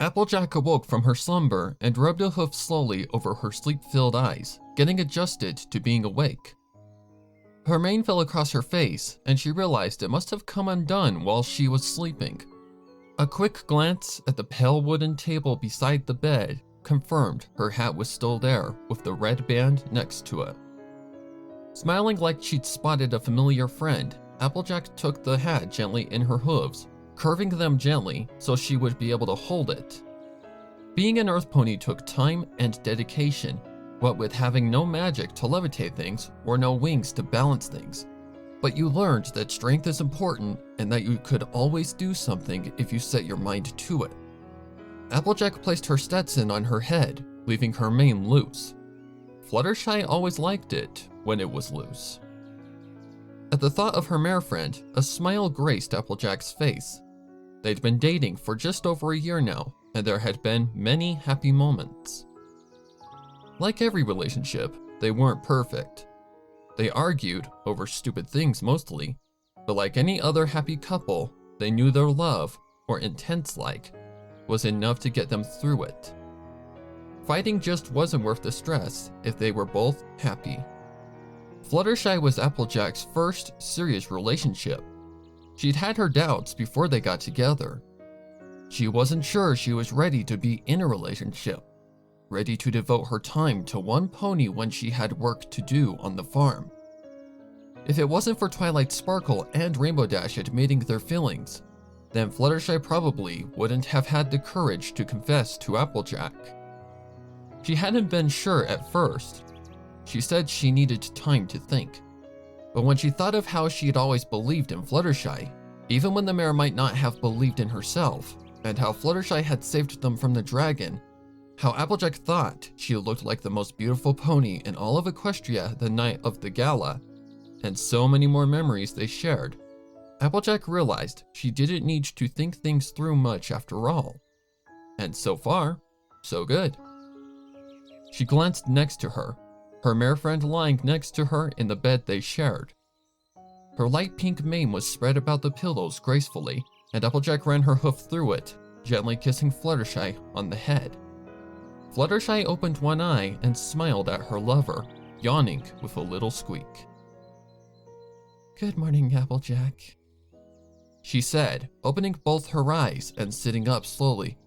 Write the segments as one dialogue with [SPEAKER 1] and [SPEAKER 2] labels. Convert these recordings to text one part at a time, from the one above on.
[SPEAKER 1] Applejack awoke from her slumber and rubbed a hoof slowly over her sleep-filled eyes, getting adjusted to being awake. Her mane fell across her face, and she realized it must have come undone while she was sleeping. A quick glance at the pale wooden table beside the bed confirmed her hat was still there with the red band next to it. Smiling like she'd spotted a familiar friend, Applejack took the hat gently in her hooves, curving them gently so she would be able to hold it. Being an earth pony took time and dedication, what with having no magic to levitate things or no wings to balance things. But you learned that strength is important and that you could always do something if you set your mind to it. Applejack placed her Stetson on her head, leaving her mane loose. Fluttershy always liked it when it was loose. At the thought of her mare friend, a smile graced Applejack's face. They'd been dating for just over a year now, and there had been many happy moments. Like every relationship, they weren't perfect. They argued over stupid things mostly, but like any other happy couple, they knew their love, or intense like, was enough to get them through it. Fighting just wasn't worth the stress if they were both happy. Fluttershy was Applejack's first serious relationship. She'd had her doubts before they got together. She wasn't sure she was ready to be in a relationship, ready to devote her time to one pony when she had work to do on the farm. If it wasn't for Twilight Sparkle and Rainbow Dash admitting their feelings, then Fluttershy probably wouldn't have had the courage to confess to Applejack. She hadn't been sure at first. She said she needed time to think. But when she thought of how she had always believed in Fluttershy, even when the mare might not have believed in herself, and how Fluttershy had saved them from the dragon, how Applejack thought she looked like the most beautiful pony in all of Equestria the night of the gala, and so many more memories they shared, Applejack realized she didn't need to think things through much after all. And so far, so good. She glanced next to her mare friend lying next to her in the bed they shared. Her light pink mane was spread about the pillows gracefully, and Applejack ran her hoof through it, gently kissing Fluttershy on the head. Fluttershy opened one eye and smiled at her lover, yawning with a little squeak. "Good morning, Applejack," she said, opening both her eyes and sitting up slowly.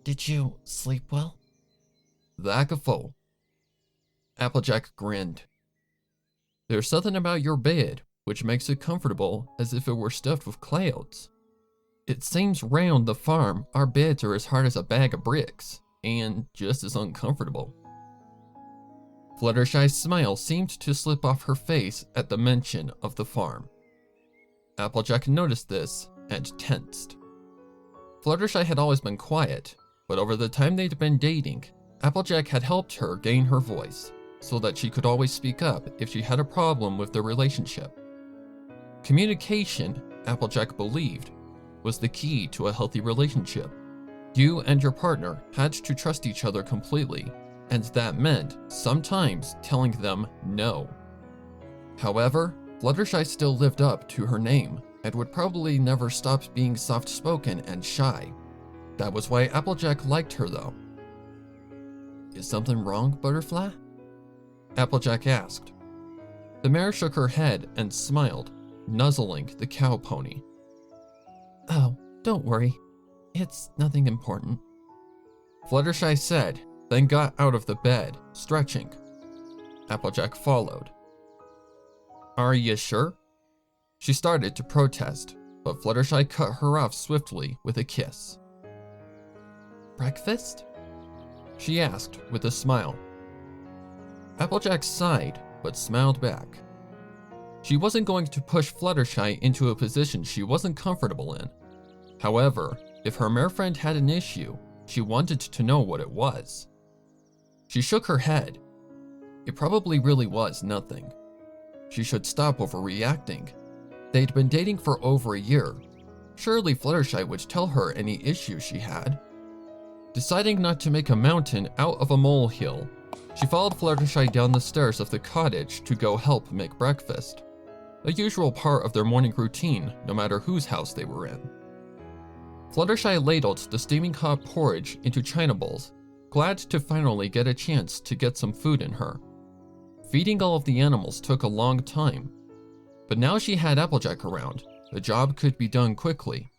[SPEAKER 1] "Did you sleep well?" "Like a fool." Applejack grinned. "There's something about your bed which makes it comfortable as if it were stuffed with clouds. It seems round the farm our beds are as hard as a bag of bricks, and just as uncomfortable." Fluttershy's smile seemed to slip off her face at the mention of the farm. Applejack noticed this and tensed. Fluttershy had always been quiet, but over the time they'd been dating, Applejack had helped her gain her voice, so that she could always speak up if she had a problem with their relationship. Communication, Applejack believed, was the key to a healthy relationship. You and your partner had to trust each other completely, and that meant sometimes telling them no. However, Fluttershy still lived up to her name and would probably never stop being soft-spoken and shy. That was why Applejack liked her though. "Is something wrong, Butterfly?" Applejack asked. The mare shook her head and smiled, nuzzling the cow pony. "Oh, don't worry. It's nothing important," Fluttershy said, then got out of the bed, stretching. Applejack followed. "Are you sure?" She started to protest, but Fluttershy cut her off swiftly with a kiss. "Breakfast?" she asked with a smile. Applejack sighed, but smiled back. She wasn't going to push Fluttershy into a position she wasn't comfortable in. However, if her mare friend had an issue, she wanted to know what it was. She shook her head. It probably really was nothing. She should stop overreacting. They'd been dating for over a year. Surely Fluttershy would tell her any issues she had. Deciding not to make a mountain out of a molehill, she followed Fluttershy down the stairs of the cottage to go help make breakfast, a usual part of their morning routine no matter whose house they were in. Fluttershy ladled the steaming hot porridge into china bowls, glad to finally get a chance to get some food in her. Feeding all of the animals took a long time, but now she had Applejack around, the job could be done quickly.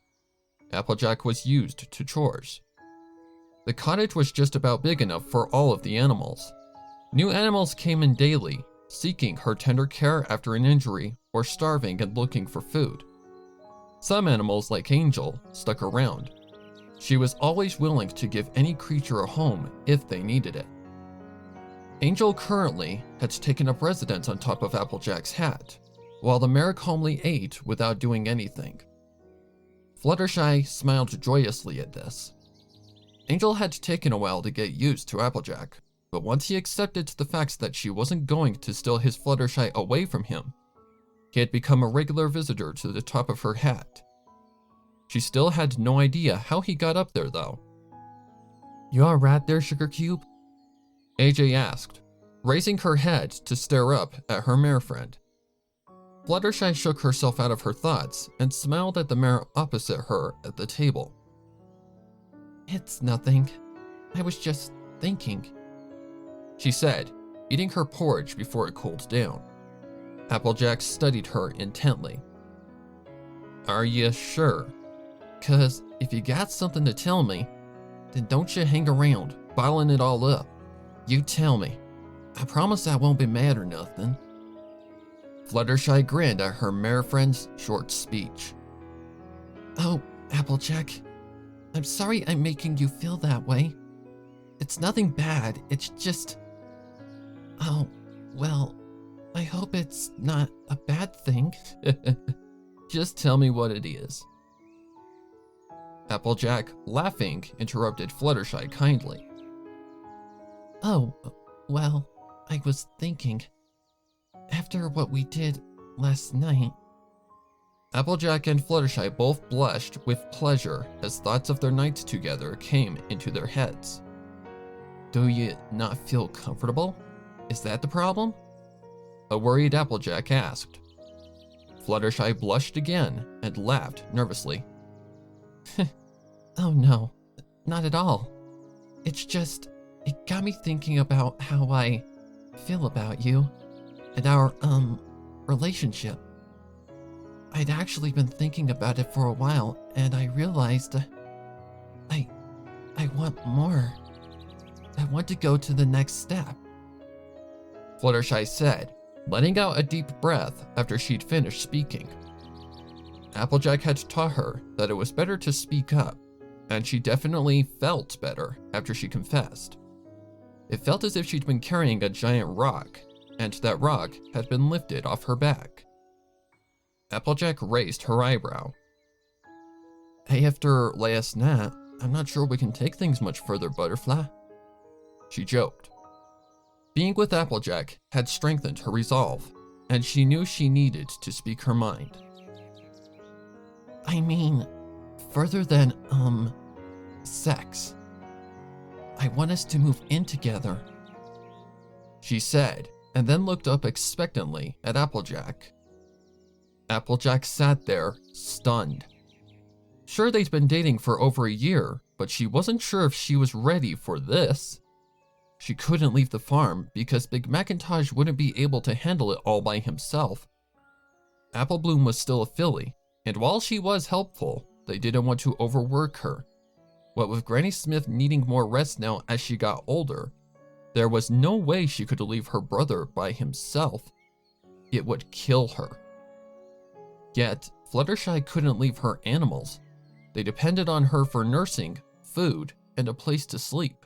[SPEAKER 1] Applejack was used to chores. The cottage was just about big enough for all of the animals. New animals came in daily, seeking her tender care after an injury or starving and looking for food. Some animals, like Angel, stuck around. She was always willing to give any creature a home if they needed it. Angel currently had taken up residence on top of Applejack's hat, while the mare calmly ate without doing anything. Fluttershy smiled joyously at this. Angel had taken a while to get used to Applejack, but once he accepted the fact that she wasn't going to steal his Fluttershy away from him, he had become a regular visitor to the top of her hat. She still had no idea how he got up there though. "You alright there, Sugar Cube?" AJ asked, raising her head to stare up at her mare friend. Fluttershy shook herself out of her thoughts and smiled at the mare opposite her at the table. "It's nothing. I was just thinking," she said, eating her porridge before it cooled down. Applejack studied her intently. "Are you sure? 'Cause if you got something to tell me, then don't you hang around, bottling it all up. You tell me. I promise I won't be mad or nothing." Fluttershy grinned at her mare friend's short speech. "Oh, Applejack, I'm sorry I'm making you feel that way. It's nothing bad, it's just... Oh, well, I hope it's not a bad thing." "Just tell me what it is." Applejack, laughing, interrupted Fluttershy kindly. "Oh, well, I was thinking, after what we did last night..." Applejack and Fluttershy both blushed with pleasure as thoughts of their night together came into their heads. "Do you not feel comfortable? Is that the problem?" a worried Applejack asked. Fluttershy blushed again and laughed nervously. "Oh no, not at all. It's just, it got me thinking about how I feel about you and our, relationship. I'd actually been thinking about it for a while, and I realized I want more. I want to go to the next step," Fluttershy said, letting out a deep breath after she'd finished speaking. Applejack had taught her that it was better to speak up, and she definitely felt better after she confessed. It felt as if she'd been carrying a giant rock, and that rock had been lifted off her back. Applejack raised her eyebrow. "Hey, after last night, I'm not sure we can take things much further, Butterfly," she joked. Being with Applejack had strengthened her resolve, and she knew she needed to speak her mind. "I mean, further than, sex. I want us to move in together," she said, and then looked up expectantly at Applejack. Applejack sat there, stunned. Sure, they'd been dating for over a year, but she wasn't sure if she was ready for this. She couldn't leave the farm because Big Macintosh wouldn't be able to handle it all by himself. Apple Bloom was still a filly, and while she was helpful, they didn't want to overwork her. What with Granny Smith needing more rest now as she got older, there was no way she could leave her brother by himself. It would kill her. Yet, Fluttershy couldn't leave her animals. They depended on her for nursing, food, and a place to sleep.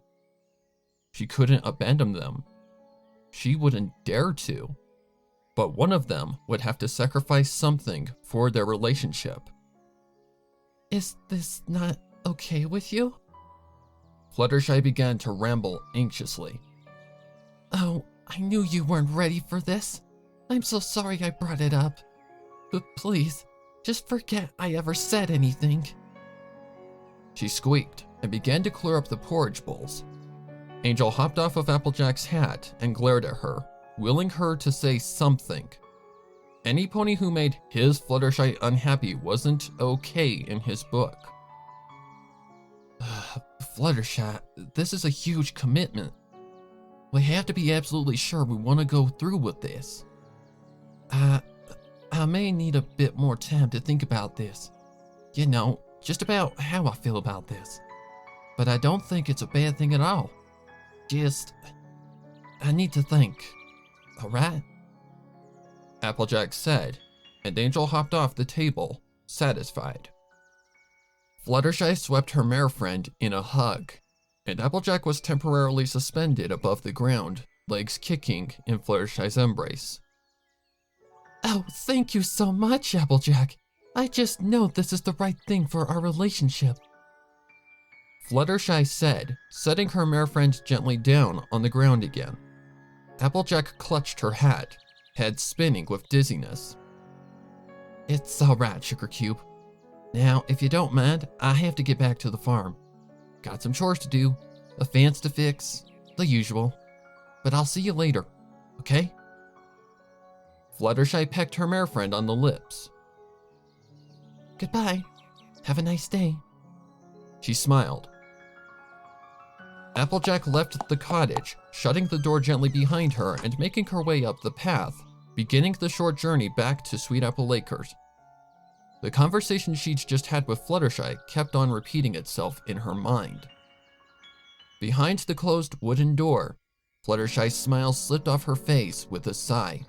[SPEAKER 1] She couldn't abandon them. She wouldn't dare to. But one of them would have to sacrifice something for their relationship. "Is this not okay with you?" Fluttershy began to ramble anxiously. "Oh, I knew you weren't ready for this. I'm so sorry I brought it up. But please, just forget I ever said anything." She squeaked and began to clear up the porridge bowls. Angel hopped off of Applejack's hat and glared at her, willing her to say something. Any pony who made his Fluttershy unhappy wasn't okay in his book. Fluttershy, this is a huge commitment. We have to be absolutely sure we want to go through with this. I may need a bit more time to think about this. You know, just about how I feel about this. But I don't think it's a bad thing at all. I need to think. Alright? Applejack said, and Angel hopped off the table, satisfied. Fluttershy swept her mare friend in a hug, and Applejack was temporarily suspended above the ground, legs kicking in Fluttershy's embrace. Oh, thank you so much, Applejack. I just know this is the right thing for our relationship. Fluttershy said, setting her mare friend gently down on the ground again. Applejack clutched her hat, head spinning with dizziness. It's alright, Sugar Cube. Now, if you don't mind, I have to get back to the farm. Got some chores to do, a fence to fix, the usual. But I'll see you later, okay? Fluttershy pecked her mare friend on the lips. Goodbye. Have a nice day. She smiled. Applejack left the cottage, shutting the door gently behind her and making her way up the path, beginning the short journey back to Sweet Apple Acres. The conversation she'd just had with Fluttershy kept on repeating itself in her mind. Behind the closed wooden door, Fluttershy's smile slipped off her face with a sigh.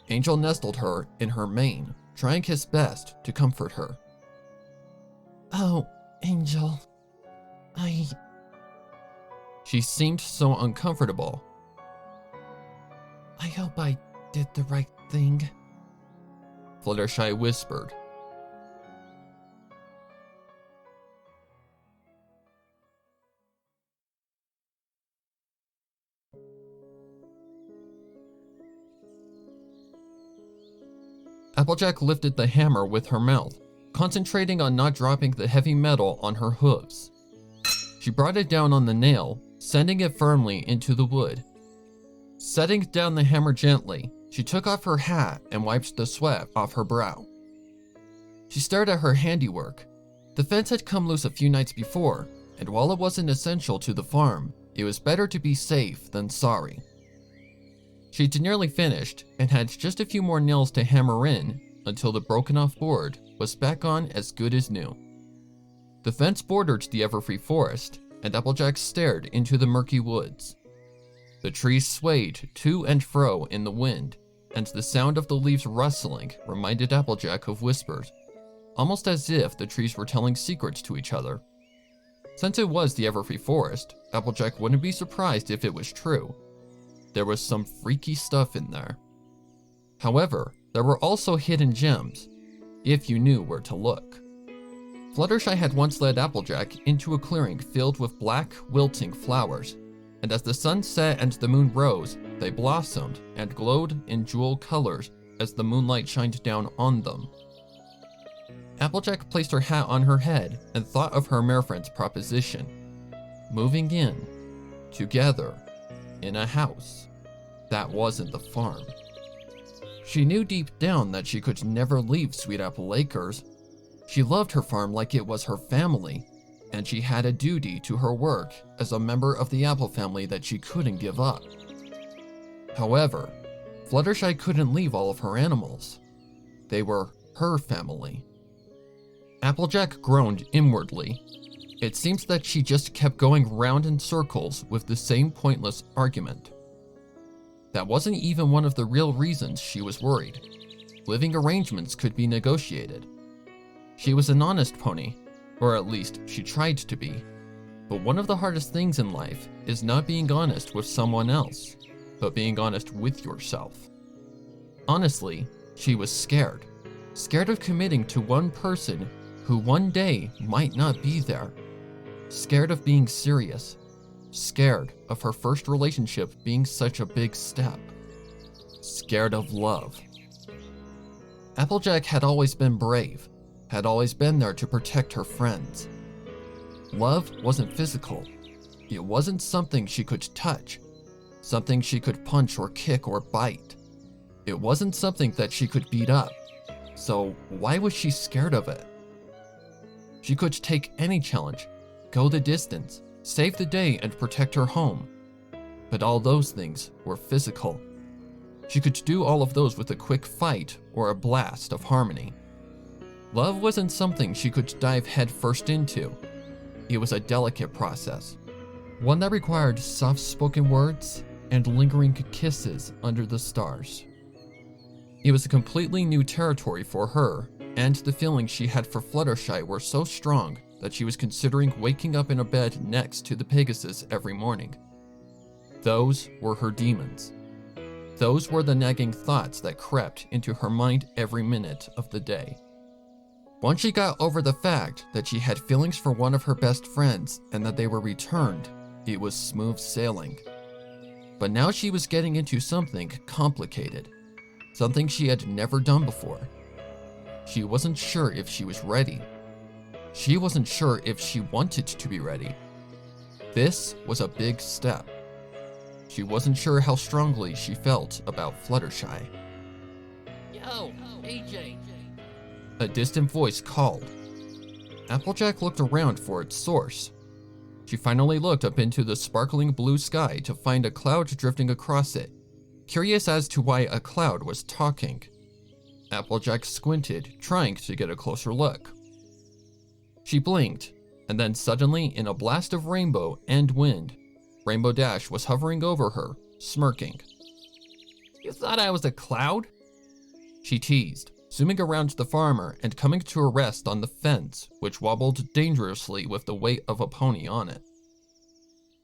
[SPEAKER 1] Angel nestled her in her mane, trying his best to comfort her. Oh, Angel, She seemed so uncomfortable. I hope I did the right thing, Fluttershy whispered. Applejack lifted the hammer with her mouth, concentrating on not dropping the heavy metal on her hooves. She brought it down on the nail, sending it firmly into the wood. Setting down the hammer gently, she took off her hat and wiped the sweat off her brow. She stared at her handiwork. The fence had come loose a few nights before, and while it wasn't essential to the farm, it was better to be safe than sorry. She'd nearly finished and had just a few more nails to hammer in until the broken off board was back on as good as new. The fence bordered the everfree forest, and Applejack stared into the murky woods. The trees swayed to and fro in the wind, and the sound of the leaves rustling reminded Applejack of whispers, almost as if the trees were telling secrets to each other. Since it was the everfree forest, Applejack wouldn't be surprised if it was true. There was some freaky stuff in there. However, there were also hidden gems, if you knew where to look. Fluttershy had once led Applejack into a clearing filled with black, wilting flowers, and as the sun set and the moon rose, they blossomed and glowed in jewel colors as the moonlight shined down on them. Applejack placed her hat on her head and thought of her mare friend's proposition. Moving in, together, in a house that wasn't the farm. She knew deep down that she could never leave Sweet Apple Acres. She loved her farm like it was her family, and she had a duty to her work as a member of the Apple family that she couldn't give up. However, Fluttershy couldn't leave all of her animals. They were her family. Applejack groaned inwardly. It seems that she just kept going round in circles with the same pointless argument. That wasn't even one of the real reasons she was worried. Living arrangements could be negotiated. She was an honest pony, or at least she tried to be. But one of the hardest things in life is not being honest with someone else, but being honest with yourself. Honestly, she was scared. Scared of committing to one person who one day might not be there. Scared of being serious. Scared of her first relationship being such a big step. Scared of love. Applejack had always been brave, had always been there to protect her friends. Love wasn't physical. It wasn't something she could touch, something she could punch or kick or bite. It wasn't something that she could beat up, so why was she scared of it? She could take any challenge, go the distance, save the day and protect her home. But all those things were physical. She could do all of those with a quick fight or a blast of harmony. Love wasn't something she could dive headfirst into. It was a delicate process, one that required soft-spoken words and lingering kisses under the stars. It was a completely new territory for her, and the feelings she had for Fluttershy were so strong that she was considering waking up in a bed next to the Pegasus every morning. Those were her demons. Those were the nagging thoughts that crept into her mind every minute of the day. Once she got over the fact that she had feelings for one of her best friends and that they were returned, it was smooth sailing. But now she was getting into something complicated, something she had never done before. She wasn't sure if she was ready. She wasn't sure if she wanted to be ready. This was a big step. She wasn't sure how strongly she felt about Fluttershy.
[SPEAKER 2] Yo, AJ.
[SPEAKER 1] A distant voice called. Applejack looked around for its source. She finally looked up into the sparkling blue sky to find a cloud drifting across it, curious as to why a cloud was talking. Applejack squinted, trying to get a closer look. She blinked, and then suddenly, in a blast of rainbow and wind, Rainbow Dash was hovering over her, smirking.
[SPEAKER 2] You thought I was a cloud?
[SPEAKER 1] She teased, zooming around the farmer and coming to a rest on the fence, which wobbled dangerously with the weight of a pony on it.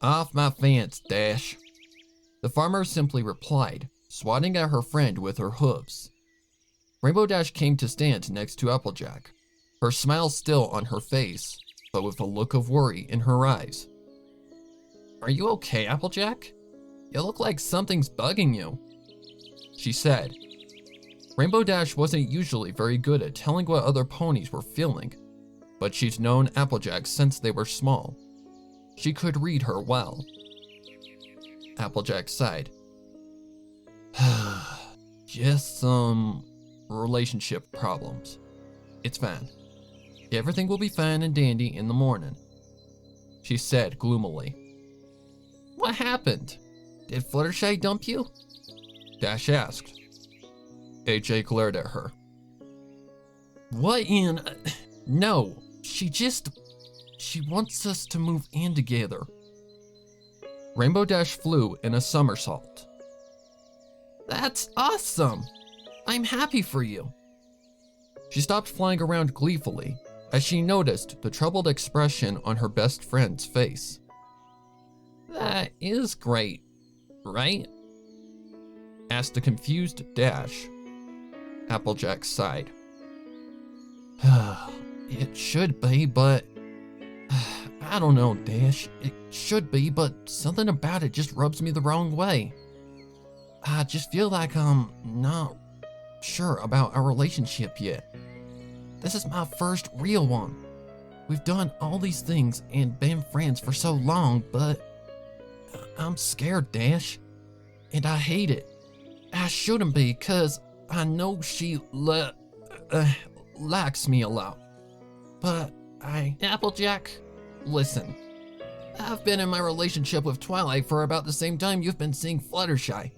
[SPEAKER 2] Off my fence, Dash.
[SPEAKER 1] The farmer simply replied, swatting at her friend with her hooves. Rainbow Dash came to stand next to Applejack, her smile still on her face, but with a look of worry in her eyes.
[SPEAKER 2] Are you okay, Applejack? You look like something's bugging you,
[SPEAKER 1] she said. Rainbow Dash wasn't usually very good at telling what other ponies were feeling, but she'd known Applejack since they were small. She could read her well. Applejack sighed. Just some relationship problems. It's fine. Everything will be fine and dandy in the morning, she said gloomily.
[SPEAKER 2] What happened? Did Fluttershy dump you?
[SPEAKER 1] Dash asked. AJ glared at her.
[SPEAKER 2] What in? No, she wants us to move in together.
[SPEAKER 1] Rainbow Dash flew in a somersault.
[SPEAKER 2] That's awesome. I'm happy for you.
[SPEAKER 1] She stopped flying around gleefully as she noticed the troubled expression on her best friend's face.
[SPEAKER 2] That is great, right?
[SPEAKER 1] Asked the confused Dash. Applejack sighed.
[SPEAKER 2] It should be, but I don't know, Dash. It should be, but something about it just rubs me the wrong way. I just feel like I'm not sure about our relationship yet. This is my first real one. We've done all these things and been friends for so long, but I'm scared, Dash. And I hate it. I shouldn't be, 'cause I know she likes me a lot. But Applejack, listen. I've been in my relationship with Twilight for about the same time you've been seeing Fluttershy.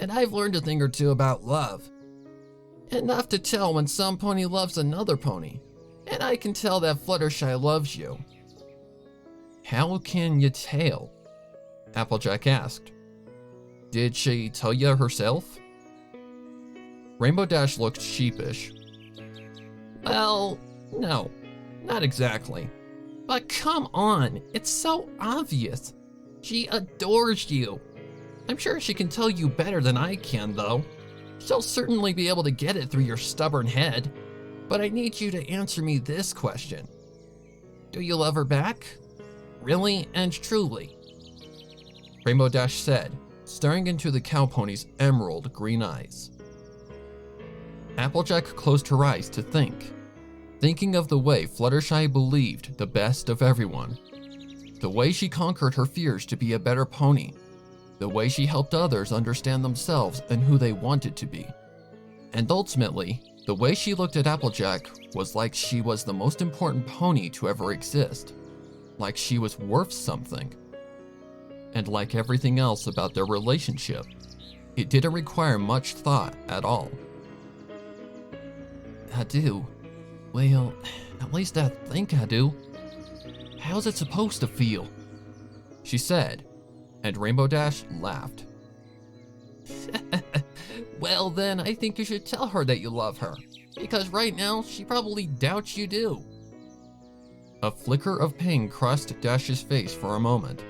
[SPEAKER 2] And I've learned a thing or two about love. Enough to tell when some pony loves another pony. And I can tell that Fluttershy loves you.
[SPEAKER 1] How can you tell? Applejack asked. Did she tell you herself? Rainbow Dash looked sheepish.
[SPEAKER 2] Well, no, not exactly. But come on, it's so obvious. She adores you. I'm sure she can tell you better than I can, though. She'll certainly be able to get it through your stubborn head. But I need you to answer me this question. Do you love her back? Really and truly?
[SPEAKER 1] Rainbow Dash said, staring into the cow pony's emerald green eyes. Applejack closed her eyes to think, thinking of the way Fluttershy believed the best of everyone, the way she conquered her fears to be a better pony, the way she helped others understand themselves and who they wanted to be. And ultimately, the way she looked at Applejack was like she was the most important pony to ever exist, like she was worth something. And like everything else about their relationship, it didn't require much thought at all.
[SPEAKER 2] I do. Well, at least I think I do. How's it supposed to feel?
[SPEAKER 1] She said, and Rainbow Dash laughed.
[SPEAKER 2] Well then, I think you should tell her that you love her, because right now, she probably doubts you do.
[SPEAKER 1] A flicker of pain crossed Dash's face for a moment.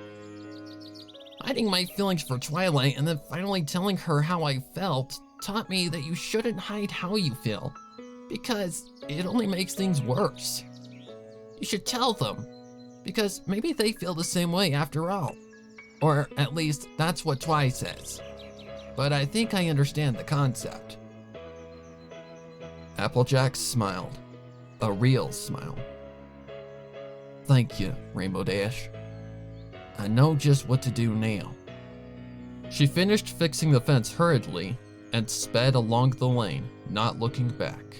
[SPEAKER 2] Hiding my feelings for Twilight and then finally telling her how I felt taught me that you shouldn't hide how you feel, because it only makes things worse. You should tell them, because maybe they feel the same way after all. Or at least that's what Twi says. But I think I understand the concept.
[SPEAKER 1] Applejack smiled, a real smile.
[SPEAKER 2] Thank you, Rainbow Dash. I know just what to do now.
[SPEAKER 1] She finished fixing the fence hurriedly and sped along the lane, not looking back.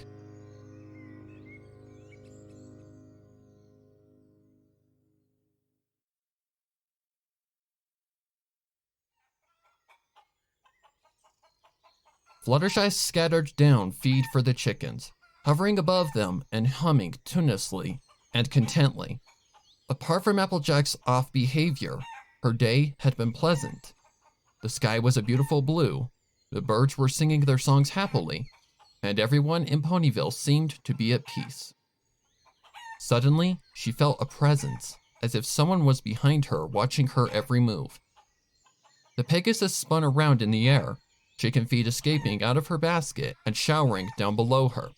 [SPEAKER 1] Fluttershy scattered down feed for the chickens, hovering above them and humming tunelessly and contently. Apart from Applejack's off behavior, her day had been pleasant. The sky was a beautiful blue, the birds were singing their songs happily, and everyone in Ponyville seemed to be at peace. Suddenly, she felt a presence, as if someone was behind her watching her every move. The Pegasus spun around in the air, chicken feed escaping out of her basket and showering down below her.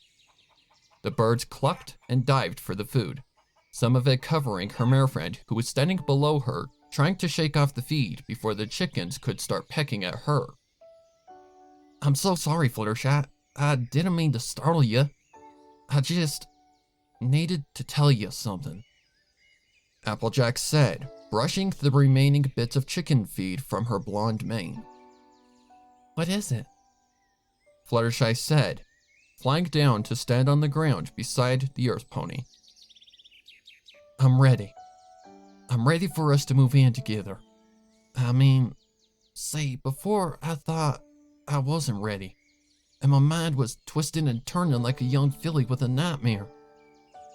[SPEAKER 1] The birds clucked and dived for the food, some of it covering her mare friend who was standing below her, trying to shake off the feed before the chickens could start pecking at her.
[SPEAKER 2] I'm so sorry, Fluttershy. I didn't mean to startle you. I just needed to tell you something.
[SPEAKER 1] Applejack said, brushing the remaining bits of chicken feed from her blonde mane.
[SPEAKER 2] What is it?
[SPEAKER 1] Fluttershy said, flying down to stand on the ground beside the Earth Pony.
[SPEAKER 2] I'm ready. I'm ready for us to move in together. I mean, see, before I thought I wasn't ready, and my mind was twisting and turning like a young filly with a nightmare.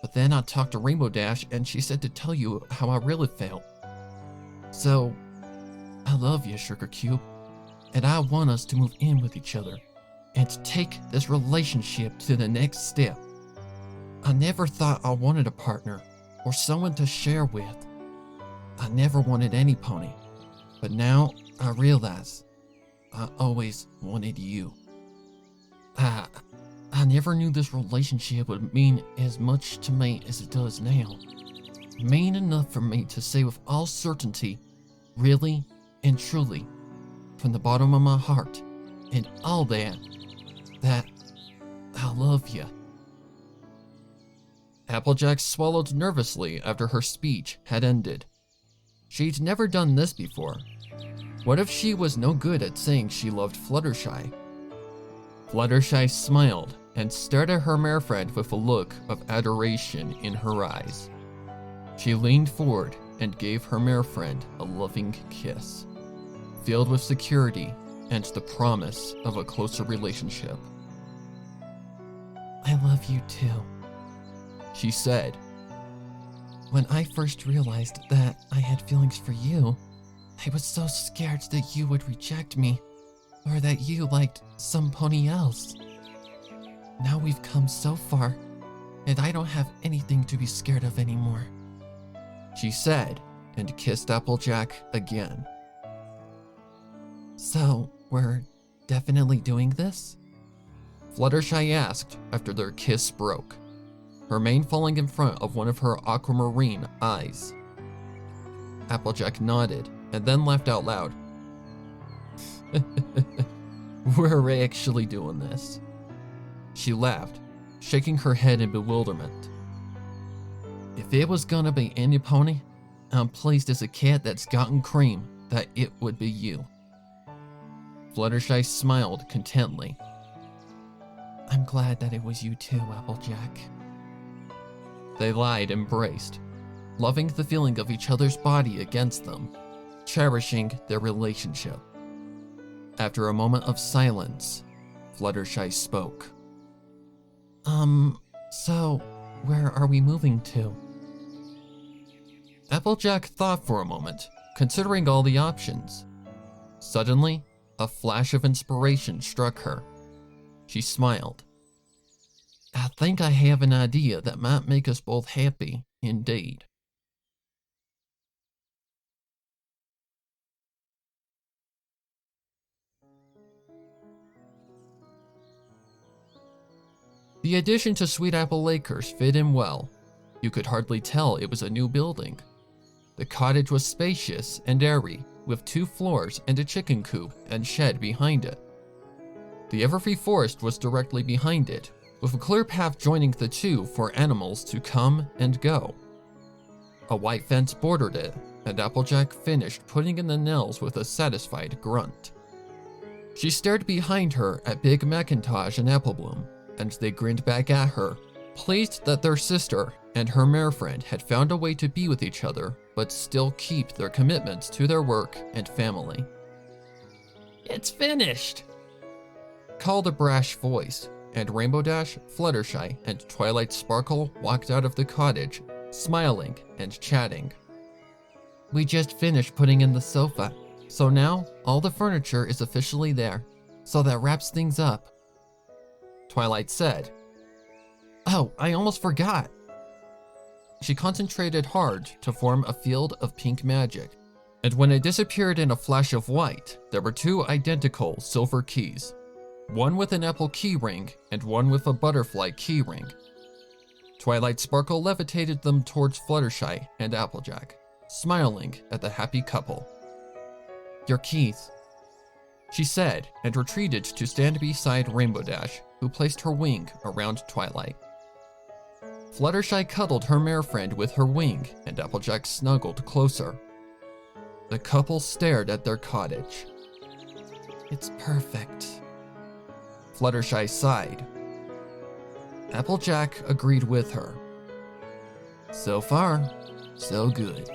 [SPEAKER 2] But then I talked to Rainbow Dash and she said to tell you how I really felt. So, I love you, Sugar Cube, and I want us to move in with each other and to take this relationship to the next step. I never thought I wanted a partner or someone to share with. I never wanted any pony, but now I realize I always wanted you. I never knew this relationship would mean as much to me as it does now. Mean enough for me to say with all certainty, really and truly, from the bottom of my heart and all that I love you.
[SPEAKER 1] Applejack swallowed nervously after her speech had ended. She'd never done this before. What if she was no good at saying she loved Fluttershy? Fluttershy smiled and stared at her mare friend with a look of adoration in her eyes. She leaned forward and gave her mare friend a loving kiss, filled with security and the promise of a closer relationship.
[SPEAKER 2] I love you too,
[SPEAKER 1] she said.
[SPEAKER 2] When I first realized that I had feelings for you, I was so scared that you would reject me, or that you liked some pony else. Now we've come so far, and I don't have anything to be scared of anymore,
[SPEAKER 1] she said, and kissed Applejack again.
[SPEAKER 2] So, we're definitely doing this?
[SPEAKER 1] Fluttershy asked after their kiss broke, her mane falling in front of one of her aquamarine eyes. Applejack nodded and then laughed out loud.
[SPEAKER 2] We're actually doing this.
[SPEAKER 1] She laughed, shaking her head in bewilderment.
[SPEAKER 2] If it was gonna be any pony, I'm pleased as a cat that's gotten cream that it would be you.
[SPEAKER 1] Fluttershy smiled contently.
[SPEAKER 2] I'm glad that it was you too, Applejack.
[SPEAKER 1] They lied, embraced, loving the feeling of each other's body against them, cherishing their relationship. After a moment of silence, Fluttershy spoke.
[SPEAKER 2] So, where are we moving to?
[SPEAKER 1] Applejack thought for a moment, considering all the options. Suddenly, a flash of inspiration struck her. She smiled.
[SPEAKER 2] I think I have an idea that might make us both happy, indeed.
[SPEAKER 1] The addition to Sweet Apple Acres fit in well. You could hardly tell it was a new building. The cottage was spacious and airy, with 2 floors and a chicken coop and shed behind it. The everfree forest was directly behind it, with a clear path joining the two for animals to come and go. A white fence bordered it, and Applejack finished putting in the nails with a satisfied grunt. She stared behind her at Big Macintosh and Applebloom, and they grinned back at her, pleased that their sister and her mare friend had found a way to be with each other, but still keep their commitments to their work and family.
[SPEAKER 2] It's finished,
[SPEAKER 1] called a brash voice, and Rainbow Dash, Fluttershy, and Twilight Sparkle walked out of the cottage, smiling and chatting.
[SPEAKER 2] We just finished putting in the sofa, so now all the furniture is officially there, so that wraps things up,
[SPEAKER 1] Twilight said.
[SPEAKER 2] Oh, I almost forgot.
[SPEAKER 1] She concentrated hard to form a field of pink magic, and when it disappeared in a flash of white, there were 2 identical silver keys, one with an apple key ring and one with a butterfly key ring. Twilight Sparkle levitated them towards Fluttershy and Applejack, smiling at the happy couple.
[SPEAKER 2] Your keys,
[SPEAKER 1] she said, and retreated to stand beside Rainbow Dash, who placed her wing around Twilight. Fluttershy cuddled her mare friend with her wing, and Applejack snuggled closer. The couple stared at their cottage.
[SPEAKER 2] It's perfect,
[SPEAKER 1] Fluttershy sighed. Applejack agreed with her.
[SPEAKER 2] So far, so good.